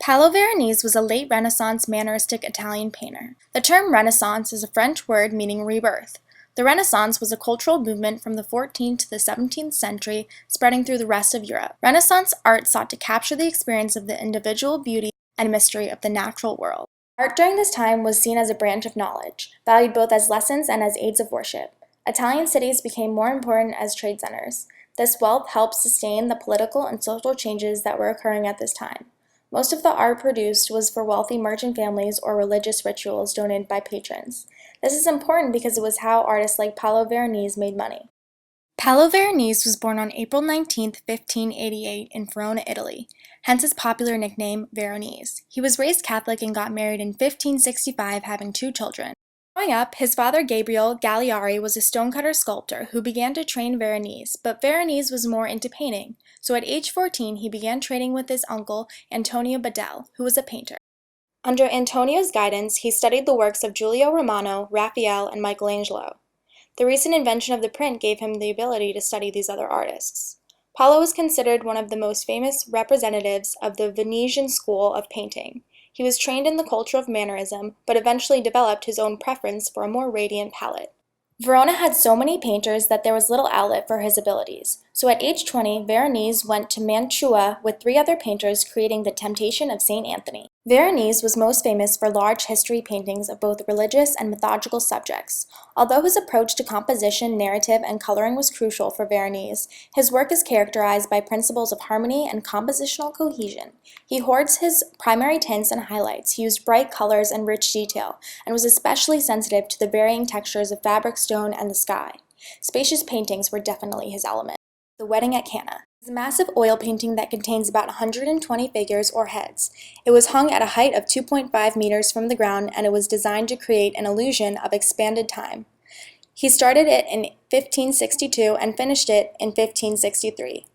Paolo Veronese was a late Renaissance Manneristic Italian painter. The term Renaissance is a French word meaning rebirth. The Renaissance was a cultural movement from the 14th to the 17th century, spreading through the rest of Europe. Renaissance art sought to capture the experience of the individual beauty and mystery of the natural world. Art during this time was seen as a branch of knowledge, valued both as lessons and as aids of worship. Italian cities became more important as trade centers. This wealth helped sustain the political and social changes that were occurring at this time. Most of the art produced was for wealthy merchant families or religious rituals donated by patrons. This is important because it was how artists like Paolo Veronese made money. Paolo Veronese was born on April 19, 1588 in Verona, Italy, hence his popular nickname Veronese. He was raised Catholic and got married in 1565, having 2 children. Growing up, his father Gabriele Gagliari was a stonecutter sculptor who began to train Veronese, but Veronese was more into painting, so at age 14 he began training with his uncle Antonio Badel, who was a painter. Under Antonio's guidance, he studied the works of Giulio Romano, Raphael, and Michelangelo. The recent invention of the print gave him the ability to study these other artists. Paolo is considered one of the most famous representatives of the Venetian school of painting. He was trained in the culture of Mannerism, but eventually developed his own preference for a more radiant palette. Verona had so many painters that there was little outlet for his abilities, so at age 20, Veronese went to Mantua with 3 other painters, creating The Temptation of St. Anthony. Veronese was most famous for large history paintings of both religious and mythological subjects. Although his approach to composition, narrative, and coloring was crucial for Veronese, his work is characterized by principles of harmony and compositional cohesion. He hoards his primary tints and highlights, he used bright colors and rich detail, and was especially sensitive to the varying textures of fabric, stone, and the sky. Spacious paintings were definitely his element. The Wedding at Cana is a massive oil painting that contains about 120 figures or heads. It was hung at a height of 2.5 meters from the ground, and it was designed to create an illusion of expanded time. He started it in 1562 and finished it in 1563.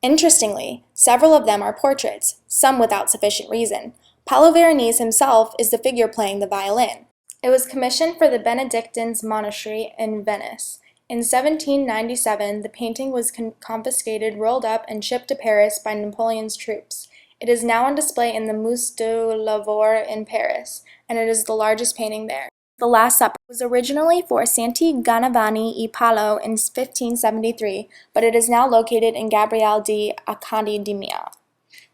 Interestingly, several of them are portraits, some without sufficient reason. Paolo Veronese himself is the figure playing the violin. It was commissioned for the Benedictines monastery in Venice. In 1797, the painting was confiscated, rolled up, and shipped to Paris by Napoleon's troops. It is now on display in the Musée du Louvre in Paris, and it is the largest painting there. The Last Supper was originally for Santi Ganavani e Paolo in 1573, but it is now located in Gabriele di Accademia.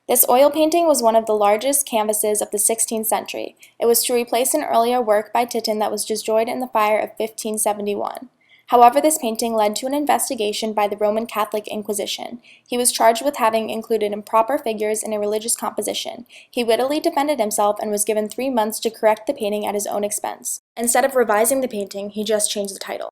This oil painting was one of the largest canvases of the 16th century. It was to replace an earlier work by Titian that was destroyed in the fire of 1571. However, this painting led to an investigation by the Roman Catholic Inquisition. He was charged with having included improper figures in a religious composition. He wittily defended himself and was given 3 months to correct the painting at his own expense. Instead of revising the painting, he just changed the title.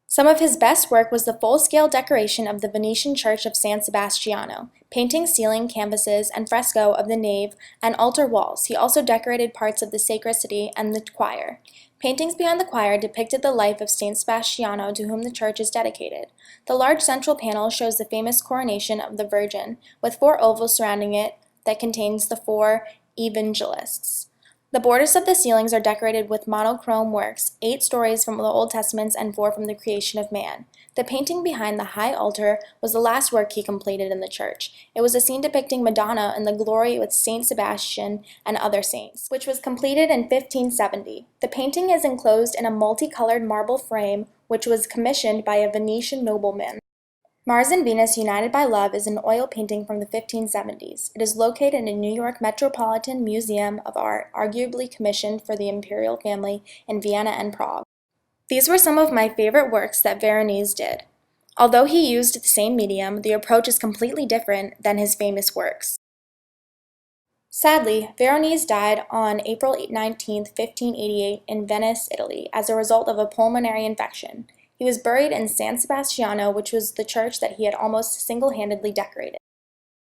Some of his best work was the full-scale decoration of the Venetian church of San Sebastiano, painting ceiling, canvases, and fresco of the nave and altar walls. He also decorated parts of the sacristy and the choir. Paintings behind the choir depicted the life of Saint Sebastiano, to whom the church is dedicated. The large central panel shows the famous coronation of the Virgin, with 4 ovals surrounding it that contains the 4 evangelists. The borders of the ceilings are decorated with monochrome works, 8 stories from the Old Testament and 4 from the creation of man. The painting behind the high altar was the last work he completed in the church. It was a scene depicting Madonna in the glory with Saint Sebastian and other saints, which was completed in 1570. The painting is enclosed in a multicolored marble frame, which was commissioned by a Venetian nobleman. Mars and Venus United by Love is an oil painting from the 1570s. It is located in the New York Metropolitan Museum of Art, arguably commissioned for the imperial family in Vienna and Prague. These were some of my favorite works that Veronese did. Although he used the same medium, the approach is completely different than his famous works. Sadly, Veronese died on April 19, 1588 in Venice, Italy, as a result of a pulmonary infection. He was buried in San Sebastiano, which was the church that he had almost single-handedly decorated.